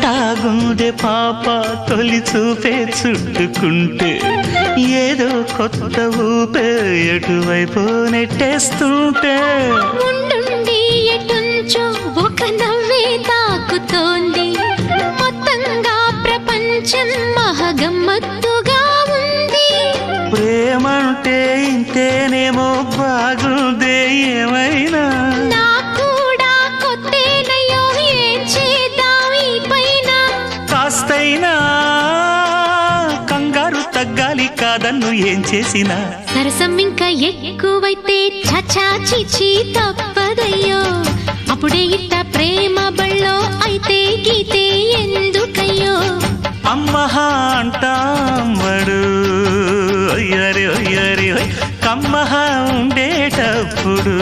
ఎట్టాగుందే పాప తొలి చూపే చుట్టుకుంటే ఏదో కొత్త ఊపే ఎటువైపు నెట్టేస్తుంటే ఉండుండి ఎటుంచో ఒక నవ్వే తాకుతోంది మొత్తంగా ప్రపంచం మహగమ్మత్తుగా ఉంది ప్రేమంటే ఇంతేనేమో బాగుందే ఏమైనా కూడా కొత్తేనయ్యో ఏం చేద్దాం ఈ పైన కాస్తైనా కంగారు తగ్గాలి కాదన్ను ఏం చేసినా సరసం ఇంకా ఎక్కువైతే చచా చిచి తప్పదయ్యో అప్పుడే ఇట్ట ప్రేమ బళ్ళో అయితే గీతే ఎందుకయ్యో అమ్మహా అంటామడు ఒయ్యరి ఒయ్యరి కమ్మహా ఉండేటప్పుడు